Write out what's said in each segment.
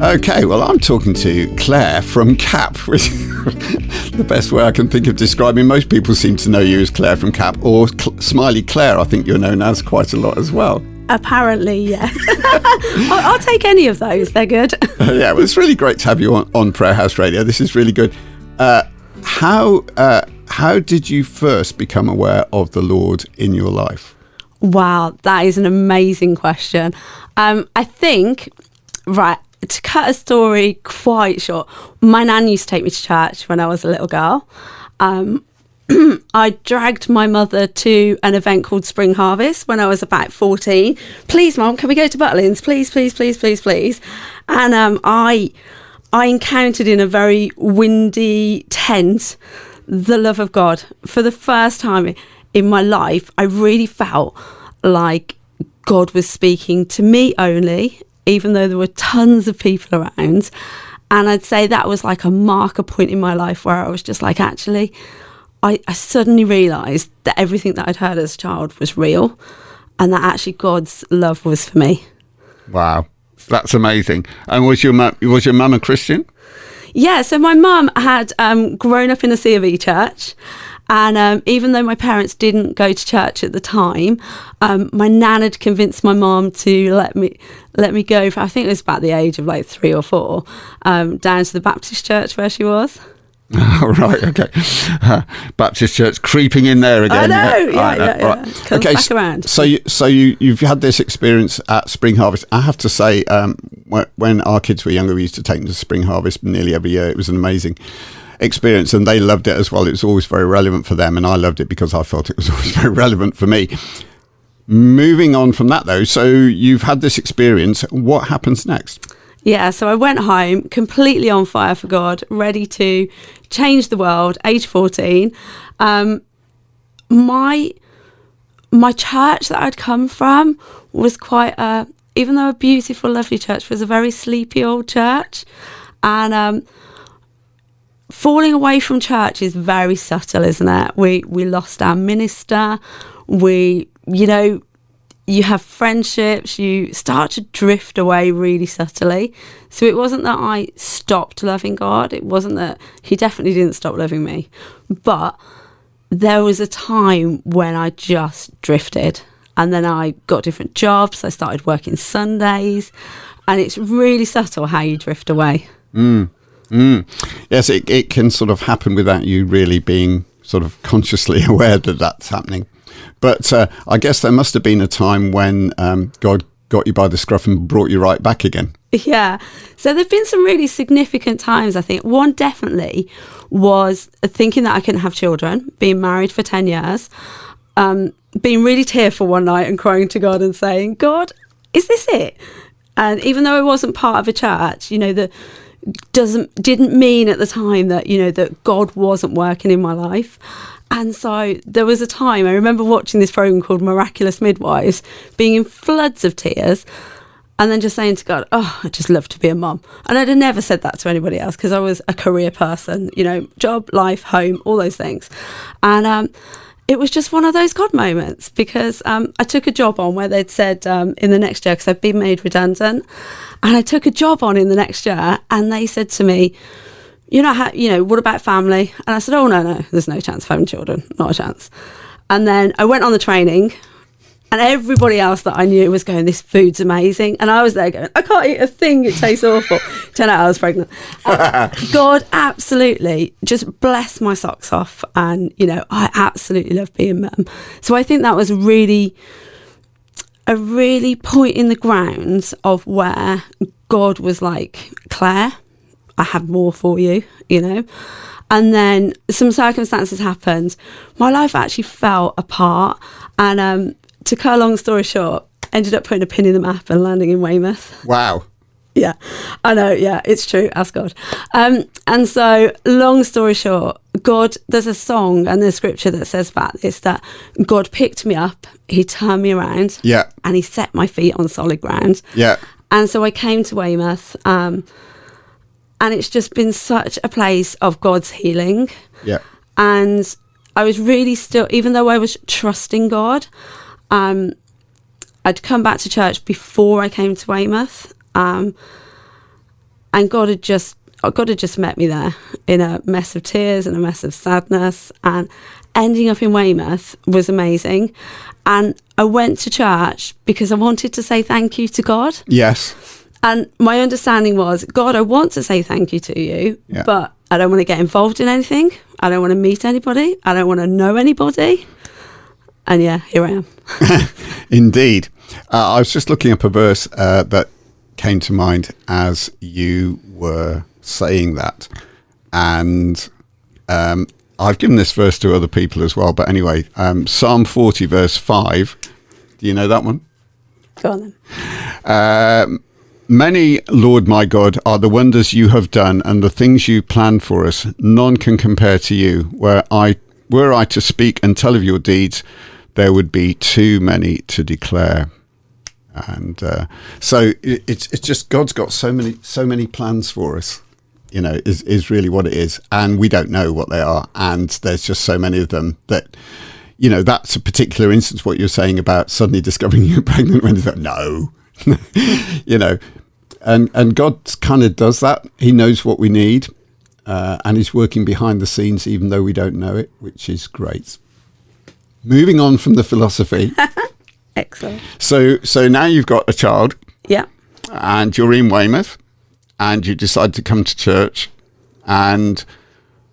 Okay, well, I'm talking to Claire from CAP, which is the best way I can think of describing. Most people seem to know you as Claire from CAP, or Smiley Claire, I think you're known as quite a lot as well. Apparently, yes. I'll take any of those. They're good. Yeah, well, it's really great to have you on Prayerhouse Radio. This is really good. How did you first become aware of the Lord in your life? Wow, that is an amazing question. I think, right, to cut a story quite short, my nan used to take me to church when I was a little girl. I dragged my mother to an event called Spring Harvest when I was about 14. Please, Mum, can we go to Butlins? Please, please, please, please, please. And I encountered in a very windy tent the love of God. For the first time in my life, I really felt like God was speaking to me only, even though there were tons of people around. And I'd say that was like a marker point in my life where I was just like, actually, I suddenly realised that everything that I'd heard as a child was real, and that actually God's love was for me. Wow, that's amazing. And was your mum a Christian? Yeah, so my mum had grown up in a C of E church, and even though my parents didn't go to church at the time, my nan had convinced my mum to let me go for, I think it was about the age of like 3 or 4, down to the Baptist church where she was. Oh, right, okay. Baptist church creeping in there again. I know, yeah. Right. Comes back around. So you've had this experience at Spring Harvest. I have to say, when our kids were younger, we used to take them to Spring Harvest nearly every year. It was an amazing experience, and they loved it as well. It was always very relevant for them, and I loved it because I felt it was always very relevant for me. Moving on from that, though, so you've had this experience. What happens next? Yeah, so I went home completely on fire for God, ready to change the world, age 14. My church that I'd come from was quite even though a beautiful, lovely church, was a very sleepy old church. And falling away from church is very subtle, isn't it? We lost our minister. You have friendships, you start to drift away really subtly. So it wasn't that I stopped loving God. It wasn't that he definitely didn't stop loving me. But there was a time when I just drifted. And then I got different jobs. I started working Sundays. And it's really subtle how you drift away. Yes, it can sort of happen without you really being sort of consciously aware that that's happening. But I guess there must have been a time when God got you by the scruff and brought you right back again. Yeah. So there've been some really significant times, I think. One definitely was thinking that I couldn't have children, being married for 10 years, being really tearful one night and crying to God and saying, God, is this it? And even though I wasn't part of a church, that didn't mean at the time that, that God wasn't working in my life. And so there was a time, I remember watching this program called Miraculous Midwives, being in floods of tears, and then just saying to God, oh, I'd just love to be a mum. And I'd have never said that to anybody else because I was a career person, job, life, home, all those things. And it was just one of those God moments because I took a job on where they'd said in the next year, because I'd been made redundant, and I took a job on in the next year, and they said to me, what about family? And I said, oh, no, there's no chance of having children, not a chance. And then I went on the training, and everybody else that I knew was going, this food's amazing. And I was there going, I can't eat a thing, it tastes awful. Turned out I was pregnant. God absolutely just blessed my socks off. And, I absolutely love being mum. So I think that was a really point in the ground of where God was like, Claire, I have more for you, And then some circumstances happened. My life actually fell apart. And to cut a long story short, ended up putting a pin in the map and landing in Weymouth. Wow. Yeah, I know. Yeah, it's true. Ask God. And so long story short, there's a song and there's scripture that says about this, that God picked me up, he turned me around. Yeah. And he set my feet on solid ground. Yeah. And so I came to Weymouth, and it's just been such a place of God's healing. Yeah. And I was really still, even though I was trusting God, I'd come back to church before I came to Weymouth. And God had just met me there in a mess of tears and a mess of sadness, and ending up in Weymouth was amazing. And I went to church because I wanted to say thank you to God. Yes. And my understanding was, God, I want to say thank you to you, Yeah. but I don't want to get involved in anything. I don't want to meet anybody. I don't want to know anybody. And yeah, here I am. Indeed. I was just looking up a verse that came to mind as you were saying that. And I've given this verse to other people as well. But anyway, Psalm 40, verse 5. Do you know that one? Go on then. Many, Lord my God, are the wonders you have done and the things you planned for us. None can compare to you. Were I to speak and tell of your deeds, there would be too many to declare. And so it's just God's got so many plans for us, you know, is really what it is. And we don't know what they are. And there's just so many of them that, you know, that's a particular instance, what you're saying about suddenly discovering you're pregnant when you thought, no, you know, and God kind of does that. He knows what we need, and he's working behind the scenes, even though we don't know it, which is great. Moving on from the philosophy. Excellent. So now you've got a child. Yeah. And you're in Weymouth, and you decide to come to church. And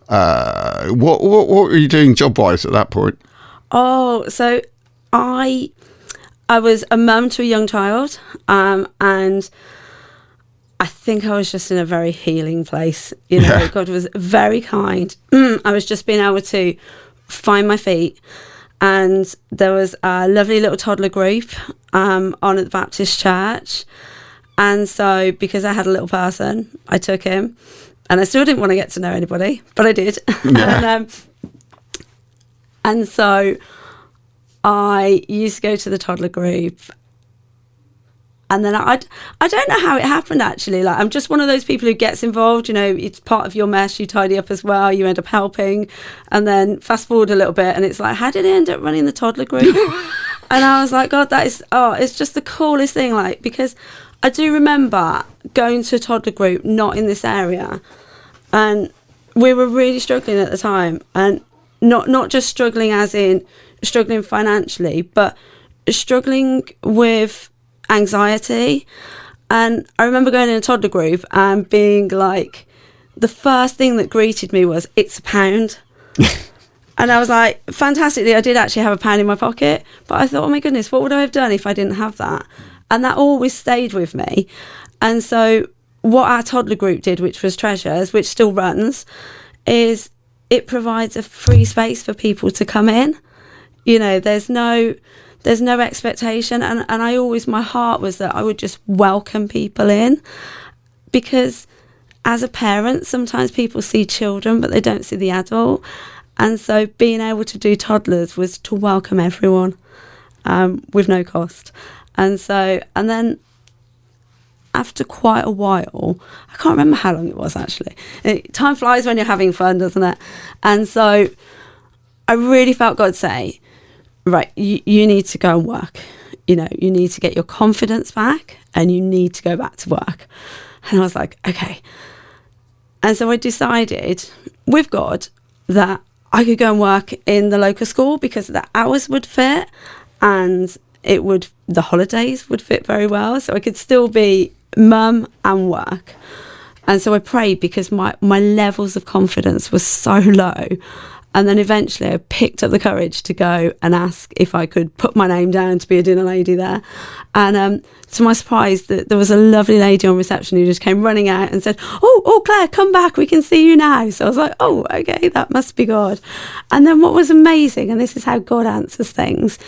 what were you doing job-wise at that point? Oh, so I was a mum to a young child, and I think I was just in a very healing place. You know, Yeah. God was very kind. I was just being able to find my feet. And there was a lovely little toddler group on at the Baptist church. And so because I had a little person, I took him. And I still didn't want to get to know anybody, but I did. Yeah. And so I used to go to the toddler group. And then I don't know how it happened, actually. Like, I'm just one of those people who gets involved. You know, it's part of your mess. You tidy up as well. You end up helping. And then fast forward a little bit, and it's like, how did I end up running the toddler group? And I was like, God, it's just the coolest thing. Like, because I do remember going to a toddler group, not in this area. And we were really struggling at the time. And not just struggling as in struggling financially, but struggling with anxiety. And I remember going in a toddler group and being like, the first thing that greeted me was, it's £1. And I was like, fantastically, I did actually have £1 in my pocket, but I thought, oh my goodness, what would I have done if I didn't have that? And that always stayed with me. And so what our toddler group did, which was Treasures, which still runs, is it provides a free space for people to come in. You know, there's no expectation, and I always, my heart was that I would just welcome people in, because as a parent, sometimes people see children but they don't see the adult, and so being able to do toddlers was to welcome everyone with no cost. And then after quite a while, I can't remember how long it was actually, time flies when you're having fun, doesn't it? And so I really felt God say, right, you need to go and work. You know, you need to get your confidence back and you need to go back to work. And I was like, okay. And so I decided with God that I could go and work in the local school because the hours would fit and the holidays would fit very well. So I could still be mum and work. And so I prayed because my levels of confidence were so low. And then eventually I picked up the courage to go and ask if I could put my name down to be a dinner lady there. And to my surprise, there was a lovely lady on reception who just came running out and said, oh, Claire, come back, we can see you now. So I was like, oh, okay, that must be God. And then what was amazing, and this is how God answers things,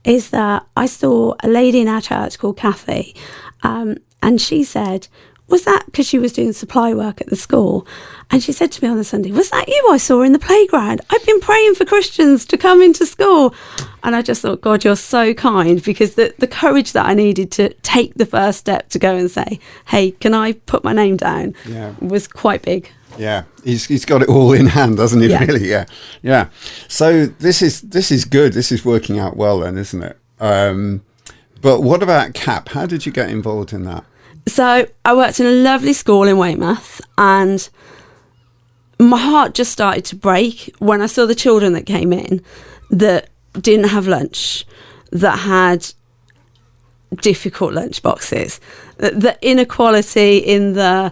is that I saw a lady in our church called Kathy, and she said, was that because she was doing supply work at the school? And she said to me on the Sunday, was that you I saw in the playground? I've been praying for Christians to come into school. And I just thought, God, you're so kind, because the courage that I needed to take the first step to go and say, hey, can I put my name down? Yeah. Was quite big. Yeah, he's got it all in hand, doesn't he? Yeah. Really? Yeah. So this is good. This is working out well then, isn't it? But what about CAP? How did you get involved in that? So I worked in a lovely school in Weymouth, and my heart just started to break when I saw the children that came in that didn't have lunch, that had difficult lunch boxes, the inequality in the,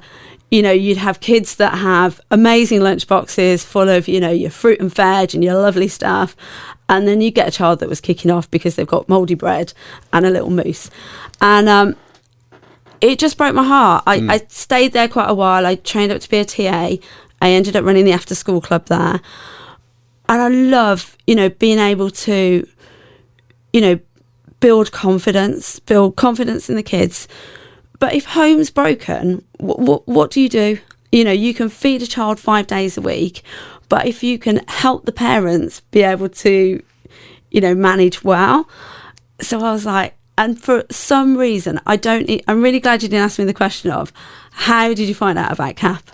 you'd have kids that have amazing lunch boxes full of, your fruit and veg and your lovely stuff. And then you get a child that was kicking off because they've got mouldy bread and a little mousse. And it just broke my heart. I stayed there quite a while. I trained up to be a TA. I ended up running the after school club there. And I love, being able to, build confidence in the kids. But if home's broken, what do? You can feed a child 5 days a week, but if you can help the parents be able to, manage well. So I was like, and for some reason, I'm really glad you didn't ask me the question of, how did you find out about CAP?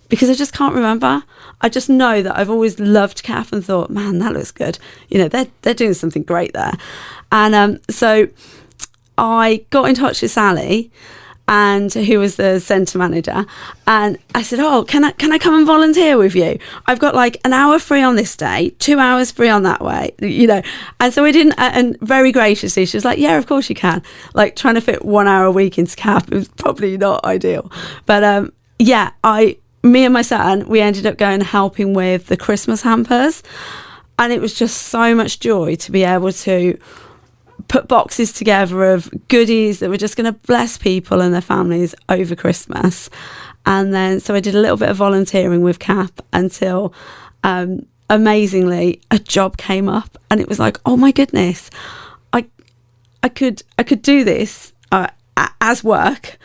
Because I just can't remember. I just know that I've always loved CAP and thought, man, that looks good. They're doing something great there. And so I got in touch with Sally, and who was the centre manager, and I said, oh, can I come and volunteer with you? I've got like an hour free on this day, 2 hours free on that way, And so we didn't, and very graciously, she was like, yeah, of course you can. Like, trying to fit 1 hour a week into CAP is probably not ideal. But me and my son, we ended up going helping with the Christmas hampers. And it was just so much joy to be able to put boxes together of goodies that were just going to bless people and their families over Christmas. And then, so I did a little bit of volunteering with CAP until, amazingly, a job came up. And it was like, oh my goodness, I could do this as work.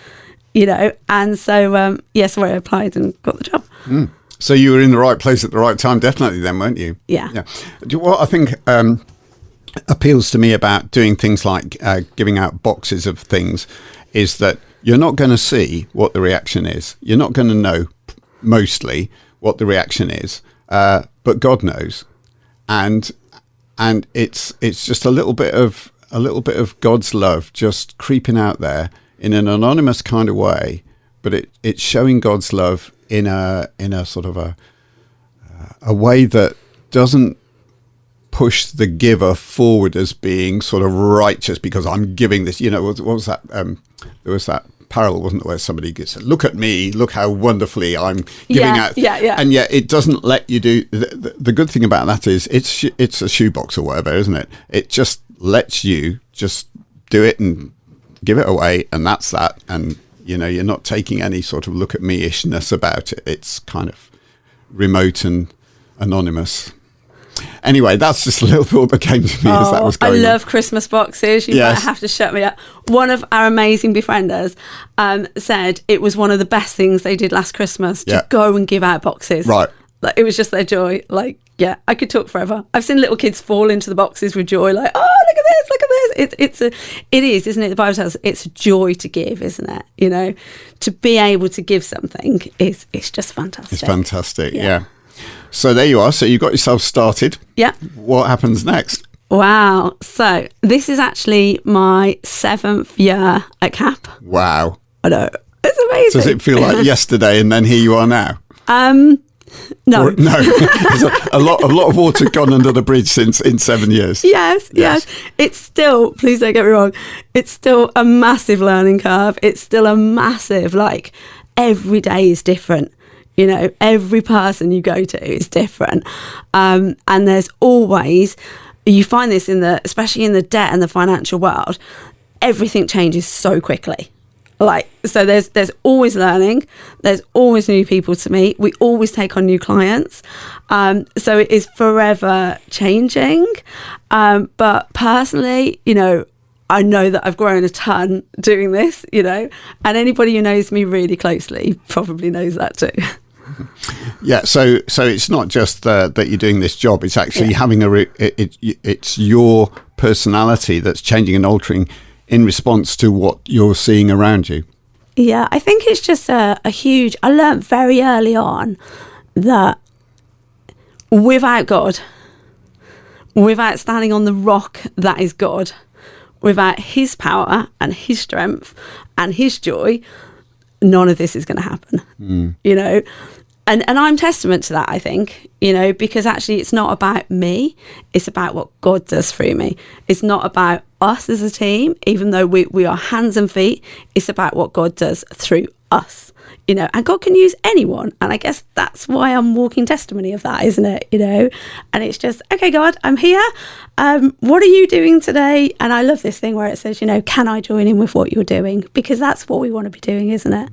And so, so I applied and got the job. So you were in the right place at the right time, definitely then, weren't you? Yeah. What I think appeals to me about doing things like giving out boxes of things is that you're not going to see what the reaction is. You're not going to know, mostly, what the reaction is, but God knows. And it's just a little bit of God's love just creeping out there in an anonymous kind of way, but it's showing God's love in a sort of a way that doesn't push the giver forward as being sort of righteous because I'm giving this. What was that? There was that parable, wasn't it, where somebody said, "Look at me, look how wonderfully I'm giving out." Yeah. And yet it doesn't let you do. The good thing about that is it's a shoebox or whatever, isn't it? It just lets you just do it and give it away, and that's that. And you're not taking any sort of look at me-ishness about it. It's kind of remote and anonymous. Anyway, that's just a little thought that came to me as that was going I love Christmas boxes. You might have to shut me up. One of our amazing befrienders said it was one of the best things they did last Christmas to go and give out boxes. Right. Like, it was just their joy. Like, yeah, I could talk forever. I've seen little kids fall into the boxes with joy, like, oh, look at this. It is, isn't it? The Bible tells us it's a joy to give, isn't it? To be able to give something it's just fantastic. It's fantastic, yeah. So there you are. So you got yourself started. Yeah. What happens next? Wow. So this is actually my 7th year at CAP. Wow. I know. It's amazing. Does it feel like yesterday and then here you are now? No. There's a lot of water gone under the bridge in 7 years. Yes. It's still, please don't get me wrong, it's still a massive learning curve. It's still a massive, every day is different. Every person you go to is different. And there's always, you find this especially in the debt and the financial world, everything changes so quickly. So there's always learning, there's always new people to meet, we always take on new clients, so it is forever changing, but personally, I know that I've grown a ton doing this, and anybody who knows me really closely probably knows that too. Yeah, so it's not just that you're doing this job, it's actually having it's your personality that's changing and altering in response to what you're seeing around you. Yeah, I think it's just a huge... I learned very early on that without God, without standing on the rock that is God, without his power and his strength and his joy, none of this is going to happen, you know. And I'm testament to that, I think, you know, because actually it's not about me. It's about what God does through me. It's not about us as a team, even though we are hands and feet. It's about what God does through us, you know, and God can use anyone. And I guess that's why I'm walking testimony of that, isn't it? You know, and it's just, okay, God, I'm here. What are you doing today? And I love this thing where it says, you know, can I join in with what you're doing? Because that's what we want to be doing, isn't it?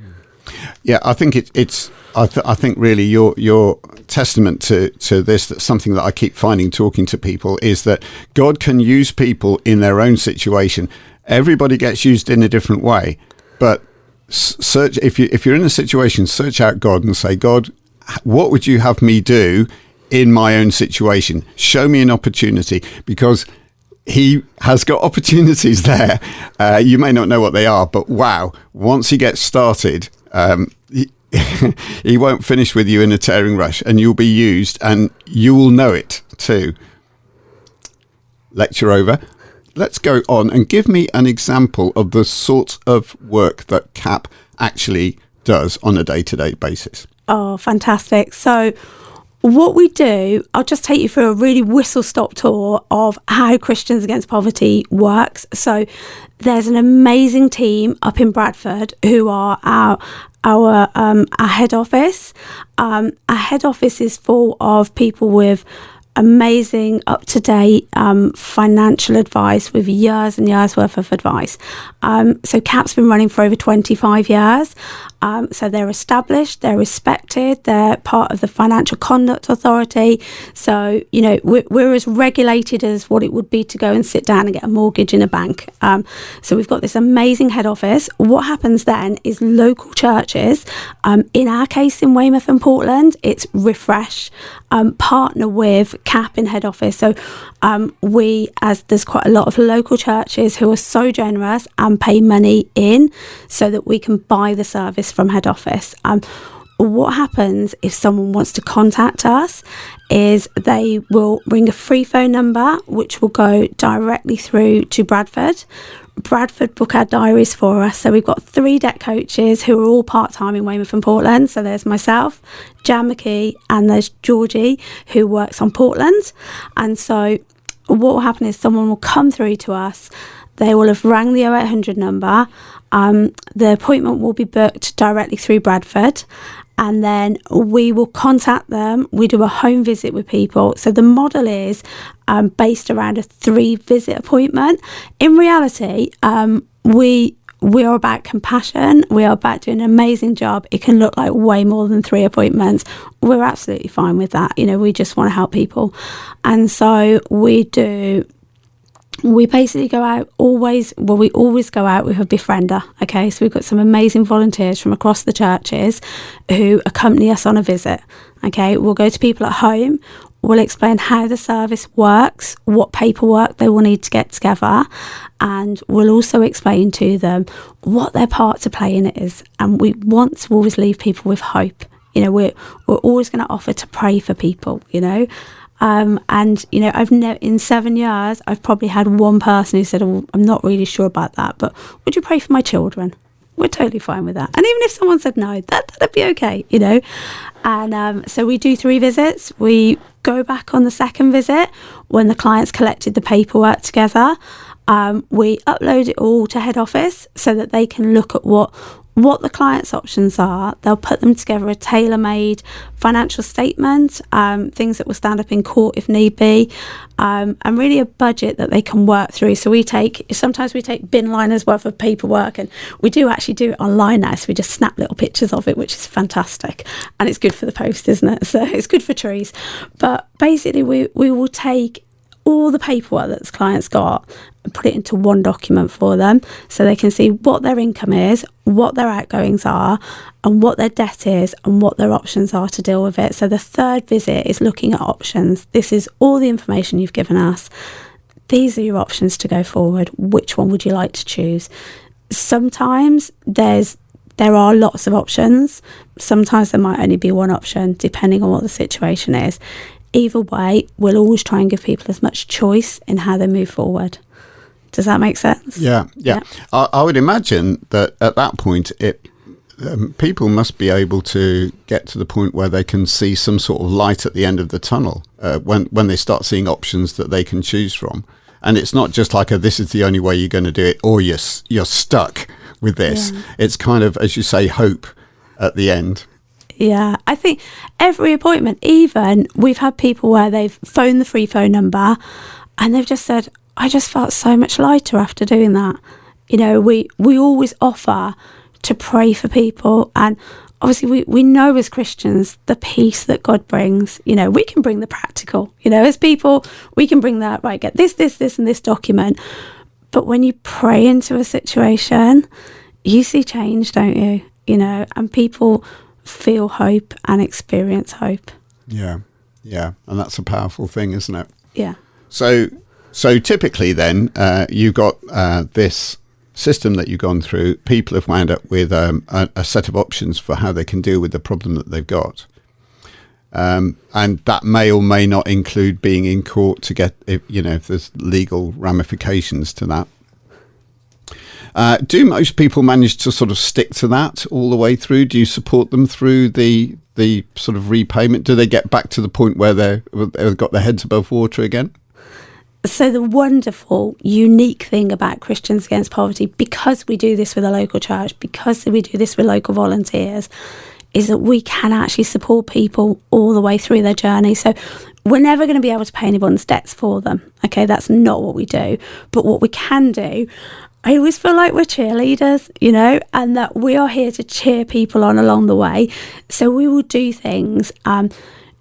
Yeah, I think it's. I think really your testament to this, that's something that I keep finding talking to people, is that God can use people in their own situation. Everybody gets used in a different way, but search if you're in a situation, search out God and say, God, what would you have me do in my own situation? Show me an opportunity, because he has got opportunities there. You may not know what they are, but wow, once he gets started, he won't finish with you in a tearing rush, and you'll be used, and you will know it too. Lecture over. Let's go on and give me an example of the sort of work that CAP actually does on a day-to-day basis. Oh, fantastic. So what we do, I'll just take you through a really whistle-stop tour of how Christians Against Poverty works. So there's an amazing team up in Bradford who are our head office. Our head office is full of people with amazing, up-to-date financial advice, with years and years worth of advice. So CAP's been running for over 25 years. So they're established, they're respected, they're part of the Financial Conduct Authority. So, you know, we're as regulated as what it would be to go and sit down and get a mortgage in a bank. So we've got this amazing head office. What happens then is local churches, in our case in Weymouth and Portland, it's Refresh, partner with CAP in head office. So as there's quite a lot of local churches who are so generous and pay money in so that we can buy the service from head office. What happens if someone wants to contact us is they will ring a free phone number, which will go directly through to Bradford. Bradford book our diaries for us. So we've got 3 debt coaches who are all part-time in Weymouth and Portland. So there's myself, Jan McKee, and there's Georgie, who works on Portland. And so what will happen is someone will come through to us. They will have rang the 0800 number. The appointment will be booked directly through Bradford, and then we will contact them. We do a home visit with people. So the model is based around a 3-visit appointment. In reality, we are about compassion. We are about doing an amazing job. It can look like way more than 3 appointments. We're absolutely fine with that. You know, we just want to help people. And so we basically go out we always go out with a befriender. Okay, so we've got some amazing volunteers from across the churches who accompany us on a visit. Okay, we'll go to people at home. We'll explain how the service works, what paperwork they will need to get together, and we'll also explain to them what their part to play in it is. And we want to always leave people with hope. You know, we're always going to offer to pray for people, you know. And, you know, in 7 years, I've probably had one person who said, oh, I'm not really sure about that, but would you pray for my children? We're totally fine with that. And even if someone said no, that'd be okay, you know. And so we do 3 visits. We go back on the 2nd visit when the client's collected the paperwork together. We upload it all to head office so that they can look at what the client's options are. They'll put them together a tailor-made financial statement, things that will stand up in court if need be, and really a budget that they can work through. So sometimes we take bin liners worth of paperwork, and we do actually do it online now, so we just snap little pictures of it, which is fantastic, and it's good for the post, isn't it? So it's good for trees. But basically we will take all the paperwork that the client's got and put it into one document for them so they can see what their income is, what their outgoings are, and what their debt is, and what their options are to deal with it. So the 3rd visit is looking at options. This is all the information you've given us. These are your options to go forward. Which one would you like to choose? Sometimes there are lots of options. Sometimes there might only be one option, depending on what the situation is. Either way, we'll always try and give people as much choice in how they move forward. Does that make sense? Yeah. I would imagine that at that point, people must be able to get to the point where they can see some sort of light at the end of the tunnel when they start seeing options that they can choose from. And it's not just like this is the only way you're going to do it, or you're stuck with this. Yeah. It's kind of, as you say, hope at the end. Yeah, I think every appointment, even we've had people where they've phoned the free phone number and they've just said, I just felt so much lighter after doing that. You know, we always offer to pray for people, and obviously we know as Christians the peace that God brings. You know, we can bring the practical, you know, as people we can bring that, right, get this and this document, but when you pray into a situation you see change, don't you? You know, and people feel hope and experience hope. Yeah and that's a powerful thing, isn't it? Yeah. So typically then you've got this system that you've gone through. People have wound up with a set of options for how they can deal with the problem that they've got, and that may or may not include being in court to get, if there's legal ramifications to that. Do most people manage to sort of stick to that all the way through? Do you support them through the sort of repayment? Do they get back to the point where they've got their heads above water again? So the wonderful, unique thing about Christians Against Poverty, because we do this with a local church, because we do this with local volunteers, is that we can actually support people all the way through their journey. So we're never going to be able to pay anyone's debts for them. Okay, that's not what we do. But what we can do, I always feel like we're cheerleaders, you know, and that we are here to cheer people on along the way. So we will do things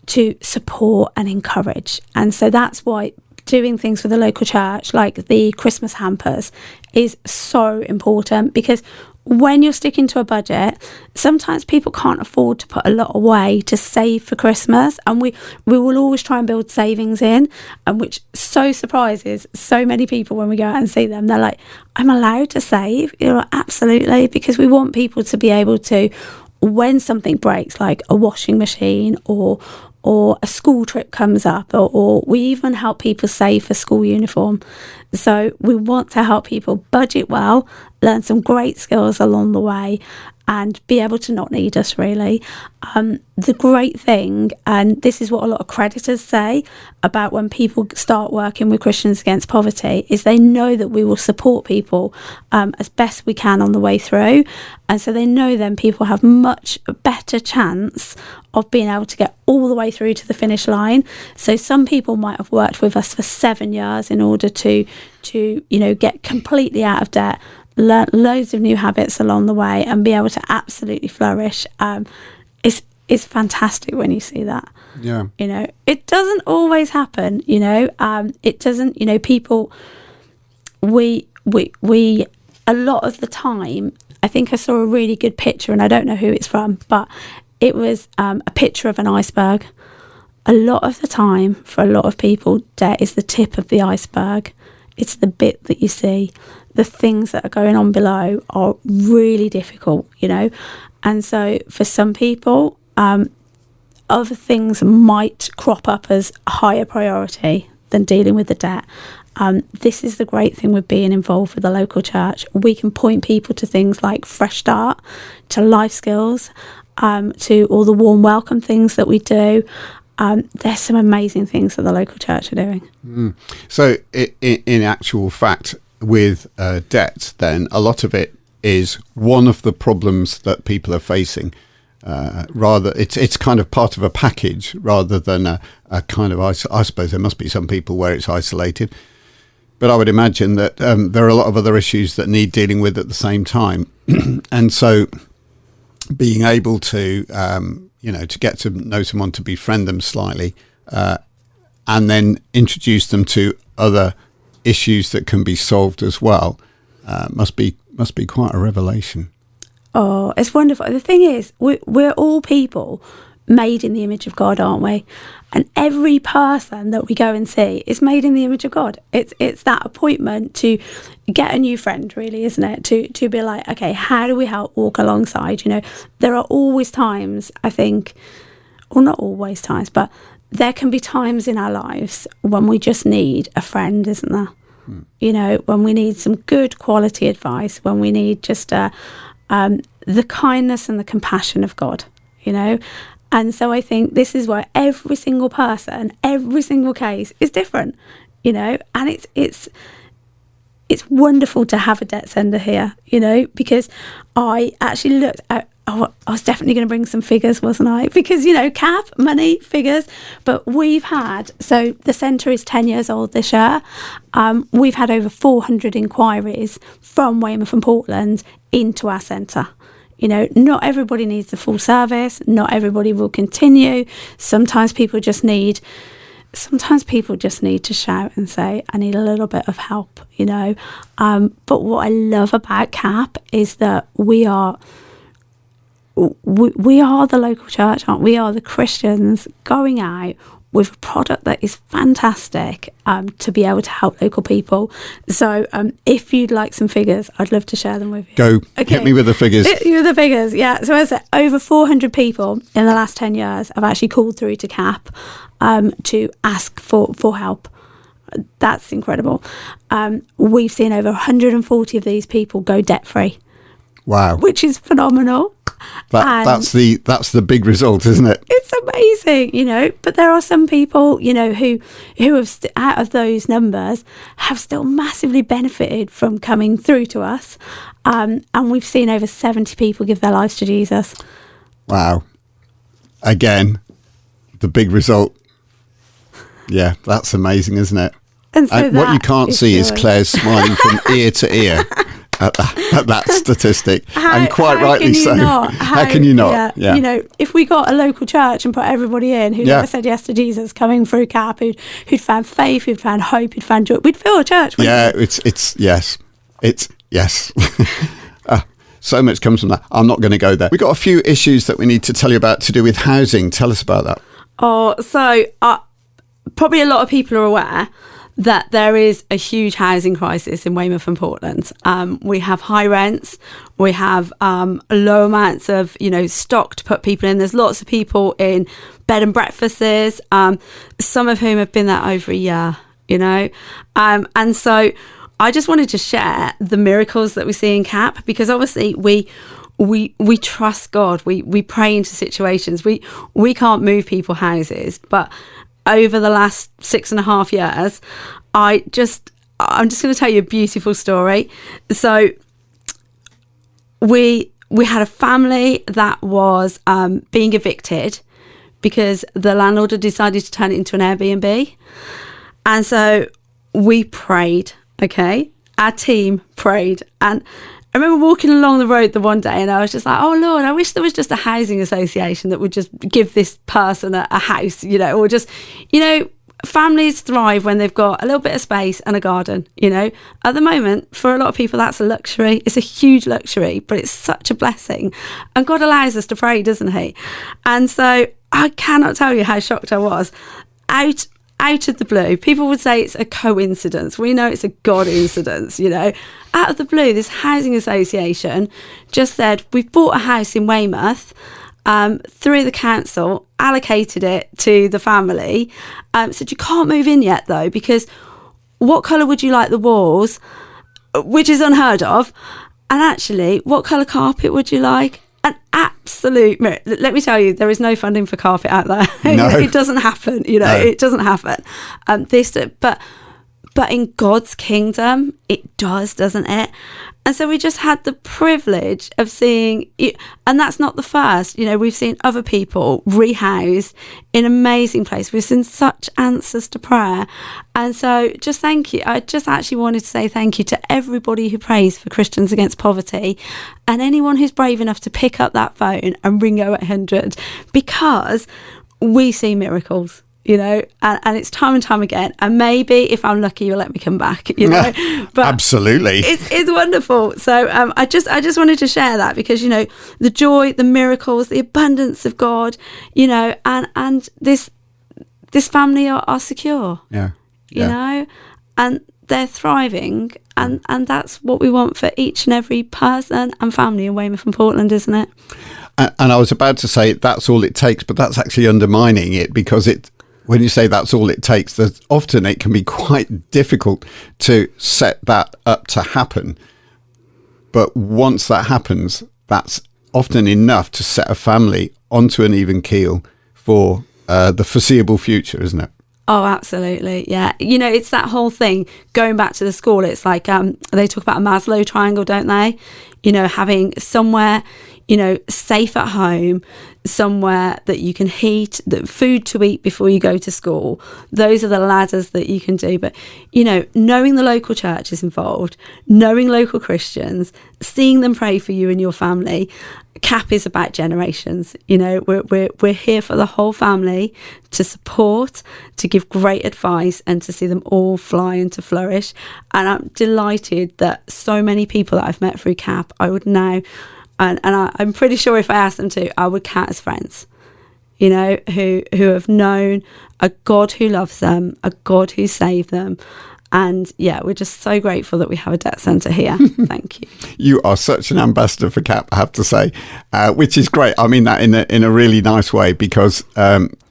to support and encourage. And so that's why doing things with the local church, like the Christmas hampers, is so important, because when you're sticking to a budget, sometimes people can't afford to put a lot away to save for Christmas, and we will always try and build savings in, and which so surprises so many people when we go out and see them. They're like, I'm allowed to save? You know, absolutely, because we want people to be able to, when something breaks, like a washing machine or a school trip comes up, or we even help people save for school uniform. So we want to help people budget well, learn some great skills along the way, and be able to not need us, really. The great thing, and this is what a lot of creditors say about when people start working with Christians Against Poverty, is they know that we will support people as best we can on the way through. And so they know then people have much better chance of being able to get all the way through to the finish line. So some people might have worked with us for 7 years in order to get completely out of debt, learn loads of new habits along the way, and be able to absolutely flourish. It's fantastic when you see that. Yeah. You know, it doesn't always happen, you know. It doesn't, you know, people, we a lot of the time, I think I saw a really good picture, and I don't know who it's from, but it was a picture of an iceberg. A lot of the time, for a lot of people, debt is the tip of the iceberg. It's the bit that you see. The things that are going on below are really difficult, you know. And so for some people, other things might crop up as a higher priority than dealing with the debt. This is the great thing with being involved with the local church. We can point people to things like Fresh Start, to life skills, to all the warm welcome things that we do. There's some amazing things that the local church are doing. So in actual fact, with debt, then a lot of it is one of the problems that people are facing. Rather, it's kind of part of a package rather than a kind of, I suppose there must be some people where it's isolated. But I would imagine that there are a lot of other issues that need dealing with at the same time. And so being able to, to get to know someone, to befriend them slightly, and then introduce them to other issues that can be solved as well, must be quite a revelation. Oh, it's wonderful. The thing is, we're all people made in the image of God, aren't we? And every person that we go and see is made in the image of God. It's that appointment to get a new friend, really, isn't it? To be like, okay, how do we help walk alongside? You know, there are always times, I think, or not always times, but there can be times in our lives when we just need a friend, isn't there? you know, when we need some good quality advice, when we need just the kindness and the compassion of God, you know. And so I think this is why every single person, every single case is different, you know, and it's wonderful to have a debt sender here, you know, because I actually looked at, I was definitely going to bring some figures, wasn't I? Because, you know, cap, money, figures, but we've had, so the centre is 10 years old this year. We've had over 400 inquiries from Weymouth and Portland into our centre. You know, not everybody needs the full service. Not everybody will continue. Sometimes people just need to shout and say, I need a little bit of help, you know. But what I love about CAP is that we are the local church, aren't we? We are the Christians going out with a product that is fantastic to be able to help local people. So if you'd like some figures, I'd love to share them with you. Go, okay. Hit me with the figures. Hit you with the figures, yeah. So as I said, over 400 people in the last 10 years have actually called through to CAP to ask for help. That's incredible. We've seen over 140 of these people go debt-free. Wow. Which is phenomenal. That's the big result, isn't it? It's amazing, you know. But there are some people, you know, who have out of those numbers have still massively benefited from coming through to us, and we've seen over 70 people give their lives to Jesus. Wow! Again, the big result. Yeah, that's amazing, isn't it? And so what you can't see is Claire's smiling from ear to ear. At that statistic, and quite rightly so. How can you not? Yeah. You know, if we got a local church and put everybody in who never said yes to Jesus, coming through CAP, who'd found faith, who'd found hope, who'd found joy, we'd fill a church. Yeah, it's yes. So much comes from that. I'm not going to go there. We've got a few issues that we need to tell you about to do with housing. Tell us about that. Oh, so probably a lot of people are aware that there is a huge housing crisis in Weymouth and Portland. We have high rents. We have low amounts of, you know, stock to put people in. There's lots of people in bed and breakfasts, some of whom have been there over a year, you know. And so I just wanted to share the miracles that we see in CAP, because obviously we trust God. We pray into situations. We can't move people houses, but over the last 6.5 years, I'm just going to tell you a beautiful story. So we had a family that was being evicted because the landlord had decided to turn it into an Airbnb. And so we prayed, okay? Our team prayed. And I remember walking along the road the one day and I was just like, oh Lord, I wish there was just a housing association that would just give this person a house, you know, or just, you know, families thrive when they've got a little bit of space and a garden, you know. At the moment, for a lot of people, that's a luxury. It's a huge luxury, but it's such a blessing. And God allows us to pray, doesn't he? And so I cannot tell you how shocked I was. Out of the blue, people would say it's a coincidence. We know it's a God incidence, you know. Out of the blue, this housing association just said, we've bought a house in Weymouth through the council, allocated it to the family, said you can't move in yet though, because what colour would you like the walls, which is unheard of, and actually, what colour carpet would you like? An absolute miracle. Let me tell you, there is no funding for carpet out there. No. It doesn't happen, you know, no. It doesn't happen. But in God's kingdom, it does, doesn't it? And so we just had the privilege of seeing it, and that's not the first. You know, we've seen other people rehoused in amazing place. We've seen such answers to prayer. And so just thank you. I just actually wanted to say thank you to everybody who prays for Christians Against Poverty, and anyone who's brave enough to pick up that phone and ring 0800, because we see miracles. You know, and it's time and time again. And maybe if I'm lucky, you'll let me come back. You know, but absolutely, it's wonderful. So I just wanted to share that, because you know, the joy, the miracles, the abundance of God. You know, and this family are secure. Yeah. You know, and they're thriving, and that's what we want for each and every person and family in Weymouth and Portland, isn't it? And I was about to say that's all it takes, but that's actually undermining it, because when you say that's all it takes, that often it can be quite difficult to set that up to happen. But once that happens, that's often enough to set a family onto an even keel for the foreseeable future, isn't it? Oh, absolutely. Yeah. It's that whole thing going back to the school. It's like they talk about a Maslow triangle, don't they? Having somewhere, safe at home, somewhere that you can heat, the food to eat before you go to school. Those are the ladders that you can do. But, knowing the local church is involved, knowing local Christians, seeing them pray for you and your family. CAP is about generations. We're here for the whole family to support, to give great advice, and to see them all fly and to flourish. And I'm delighted that so many people that I've met through CAP, I would now, and I'm pretty sure if I asked them to, I would count as friends. Who have known a God who loves them, a God who saved them. And yeah, we're just so grateful that we have a debt centre here. Thank you. You are such an ambassador for CAP, I have to say, which is great. I mean that in a really nice way, because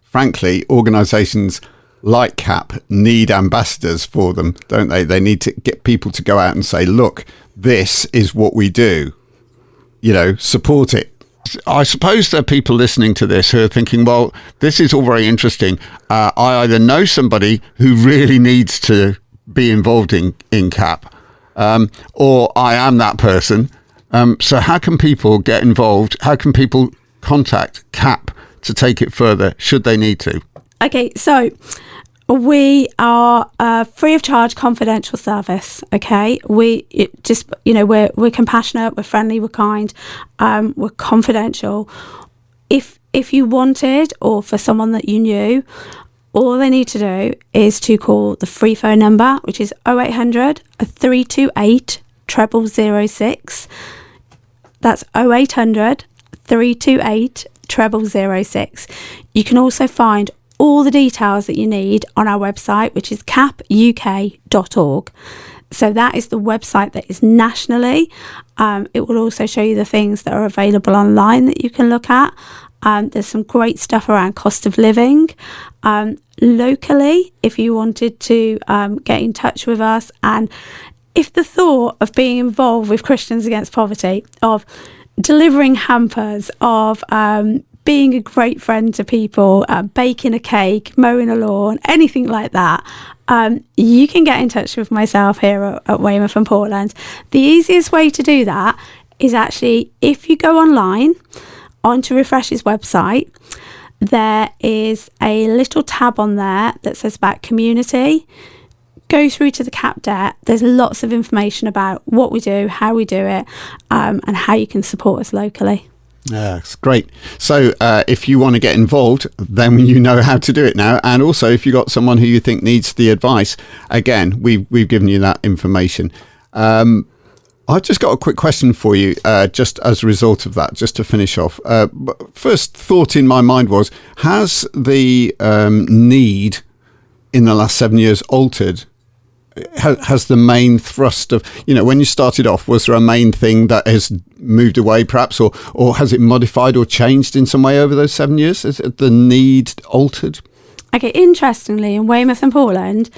frankly, organisations like CAP need ambassadors for them, don't they? They need to get people to go out and say, look, this is what we do. Support it. I suppose there are people listening to this who are thinking, well, this is all very interesting. I either know somebody who really needs to be involved in CAP, or I am that person. So how can people get involved? How can people contact CAP to take it further, should they need to? Okay, so we are a free of charge confidential service. Okay, we're compassionate, we're friendly, we're kind, we're confidential. If you wanted, or for someone that you knew, all they need to do is to call the free phone number, which is 0800 328 0006. That's 0800 328 0006. You can also find all the details that you need on our website, which is capuk.org. So that is the website that is nationally. It will also show you the things that are available online that you can look at. There's some great stuff around cost of living. Locally, if you wanted to get in touch with us, and if the thought of being involved with Christians Against Poverty, of delivering hampers, of being a great friend to people, baking a cake, mowing a lawn, anything like that, you can get in touch with myself here at Weymouth and Portland. The easiest way to do that is actually, if you go online onto Refresh's website, there is a little tab on there that says about community. Go through to the CAP debt. There's lots of information about what we do, how we do it, and how you can support us locally. Yeah, it's great. So if you want to get involved, then you know how to do it now. And also, if you've got someone who you think needs the advice, again, we've given you that information. I've just got a quick question for you, just as a result of that, just to finish off. First thought in my mind was, has the need in the last 7 years altered? Has the main thrust of, when you started off, was there a main thing that has moved away perhaps, or has it modified or changed in some way over those 7 years? Has the need altered? Okay, interestingly, in Weymouth and Portland,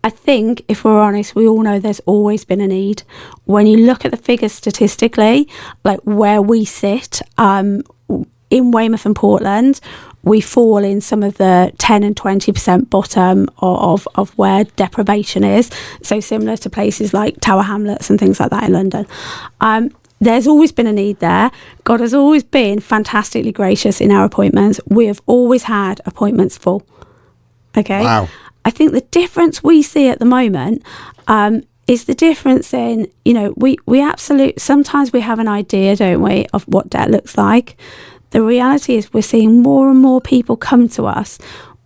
I think, if we're honest, we all know there's always been a need. When you look at the figures statistically, like where we sit in Weymouth and Portland, we fall in some of the 10 and 20% bottom of where deprivation is. So similar to places like Tower Hamlets and things like that in London. There's always been a need there. God has always been fantastically gracious in our appointments. We have always had appointments full. Okay. Wow. I think the difference we see at the moment is the difference in, we absolutely, sometimes we have an idea, don't we, of what debt looks like. The reality is we're seeing more and more people come to us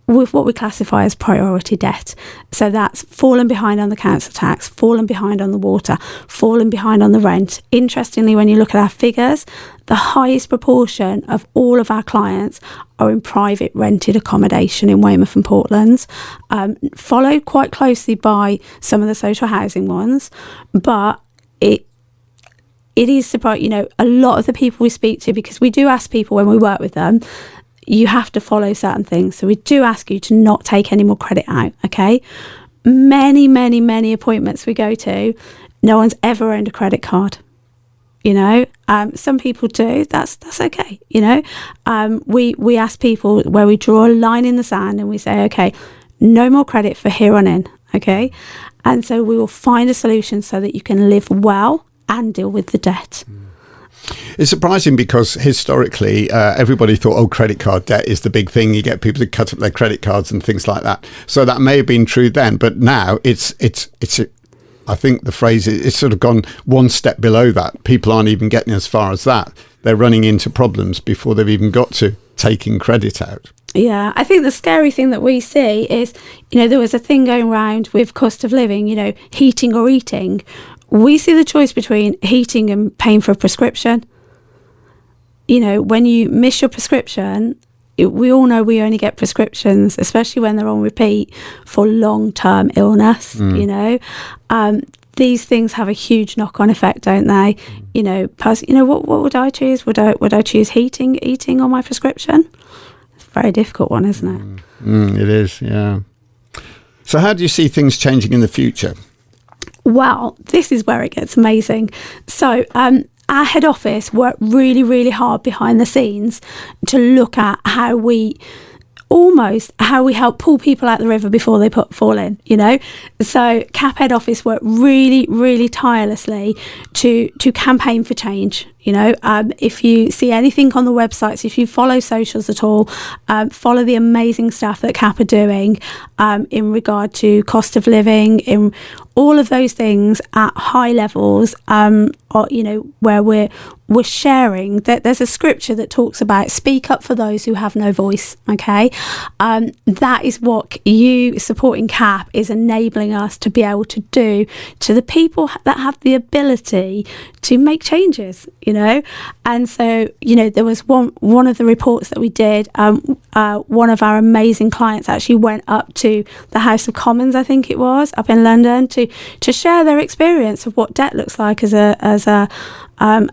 with what we classify as priority debt. So that's fallen behind on the council tax, fallen behind on the water, fallen behind on the rent. Interestingly, when you look at our figures, the highest proportion of all of our clients are in private rented accommodation in Weymouth and Portland, followed quite closely by some of the social housing ones. But it is surprising, a lot of the people we speak to, because we do ask people when we work with them, you have to follow certain things. So we do ask you to not take any more credit out, okay? Many appointments we go to, no one's ever owned a credit card. You know, some people do. That's okay. You know, we ask people where we draw a line in the sand and we say, okay, no more credit for here on in. Okay, and so we will find a solution so that you can live well and deal with the debt. It's surprising because historically everybody thought, oh, credit card debt is the big thing. You get people to cut up their credit cards and things like that. So that may have been true then, but now it's I think the phrase is it's sort of gone one step below that. People aren't even getting as far as that. They're running into problems before they've even got to taking credit out. Yeah, I think the scary thing that we see is, you know, there was a thing going around with cost of living, you know, heating or eating. We see the choice between heating and paying for a prescription. You know, when you miss your prescription, we all know we only get prescriptions, especially when they're on repeat, for long-term illness, you know. These things have a huge knock-on effect, don't they? You know, what would I choose? Would I choose eating on my prescription? It's a very difficult one, isn't it? It is, yeah. So how do you see things changing in the future? Well, this is where it gets amazing. So our head office worked really hard behind the scenes to look at how we help pull people out the river before they fall in, you know. So CAP head office worked really tirelessly to campaign for change. You know, if you see anything on the websites, if you follow socials at all, follow the amazing stuff that CAP are doing in regard to cost of living, in all of those things at high levels, or, you know, where we're sharing that there's a scripture that talks about speak up for those who have no voice. Okay, that is what you supporting CAP is enabling us to be able to do to the people that have the ability to make changes, you know. And so, you know, there was one of the reports that we did, one of our amazing clients actually went up to the House of Commons, I think it was, up in London, to share their experience of what debt looks like as a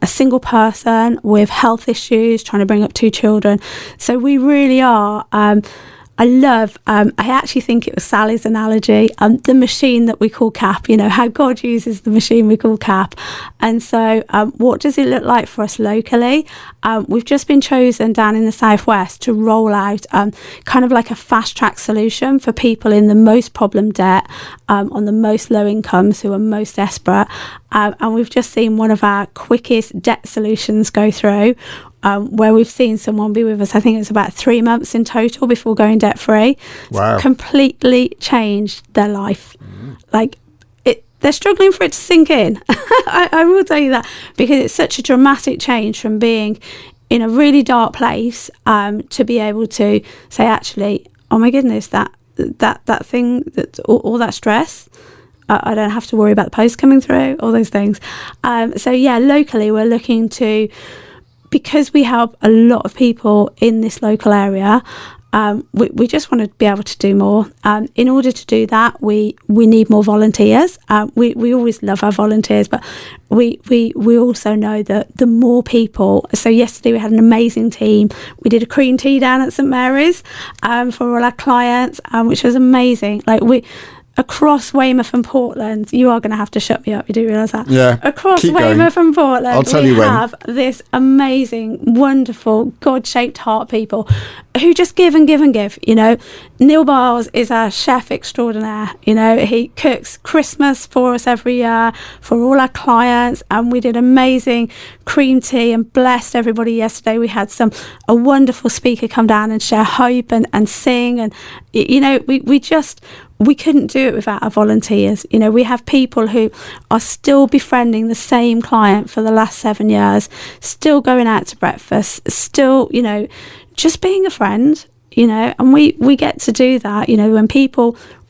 single person with health issues, trying to bring up 2 children. So we really are. I actually think it was Sally's analogy, the machine that we call CAP, you know, how God uses the machine we call CAP. And so what does it look like for us locally? We've just been chosen down in the Southwest to roll out kind of like a fast track solution for people in the most problem debt, on the most low incomes who are most desperate. And we've just seen one of our quickest debt solutions go through, where we've seen someone be with us, I think it's about 3 months in total before going debt free. Wow. It's completely changed their life. Like, they're struggling for it to sink in. I will tell you that, because it's such a dramatic change from being in a really dark place to be able to say, actually, oh my goodness, that thing, that all that stress, I don't have to worry about the post coming through, all those things. So yeah, locally we're looking to, because we help a lot of people in this local area, we just want to be able to do more. In order to do that, we need more volunteers. We always love our volunteers, but we also know that the more people. So yesterday we had an amazing team. We did a cream tea down at St Mary's for all our clients, which was amazing. Like across Weymouth and Portland, you are going to have to shut me up. You do realise that? Yeah. Across Weymouth and Portland, I'll tell you we have this amazing, wonderful, God-shaped heart people who just give and give and give. You know, Neil Biles is our chef extraordinaire. You know, he cooks Christmas for us every year for all our clients, and we did amazing cream tea and blessed everybody yesterday. We had a wonderful speaker come down and share hope and sing, and you know, we couldn't do it without our volunteers. You know, we have people who are still befriending the same client for the last 7 years, still going out to breakfast, still, you know, just being a friend, you know, and we get to do that. You know,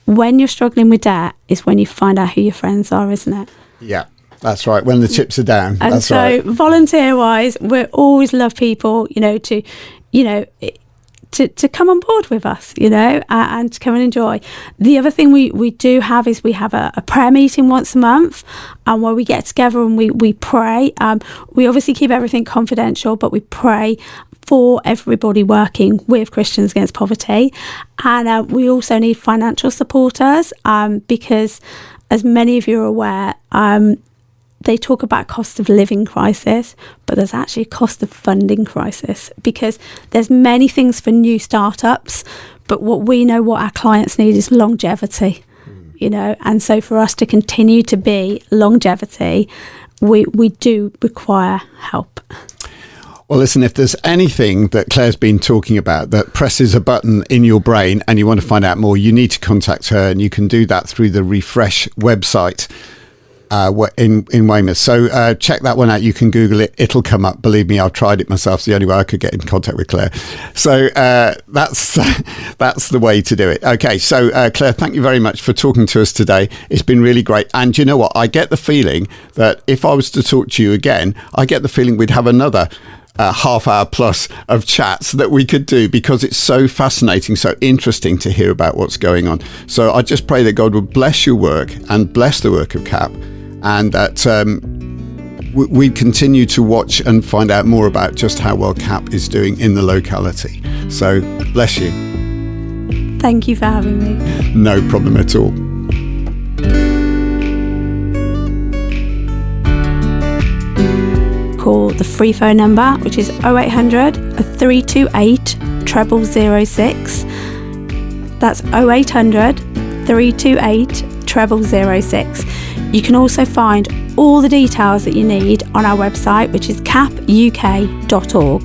when you're struggling with debt is when you find out who your friends are, isn't it? Yeah, that's right. When the chips are down. And that's so right. Volunteer wise, we always love people, you know, to, you know, to come on board with us, and to come and enjoy. The other thing we do have is we have a prayer meeting once a month, where we get together and we pray. We obviously keep everything confidential, but we pray for everybody working with Christians Against Poverty. And we also need financial supporters, because as many of you are aware, they talk about cost of living crisis, but there's actually a cost of funding crisis, because there's many things for new startups, but what our clients need is longevity, and so for us to continue to be longevity, we do require help. Well, listen, if there's anything that Claire's been talking about that presses a button in your brain and you want to find out more, you need to contact her, and you can do that through the Refresh website in Weymouth. So check that one out. You can Google it. It'll come up. Believe me, I've tried it myself. It's the only way I could get in contact with Claire. So that's the way to do it. Okay, so Claire, thank you very much for talking to us today. It's been really great. And you know what? I get the feeling that if I was to talk to you again, I get the feeling we'd have another half hour plus of chats that we could do, because it's so fascinating, so interesting to hear about what's going on. So I just pray that God will bless your work and bless the work of CAP, and that we continue to watch and find out more about just how well CAP is doing in the locality. So bless you. Thank you for having me. No problem at all. Call the free phone number, which is 0800 328 0006. That's 0800 328 0006. You can also find all the details that you need on our website, which is capuk.org.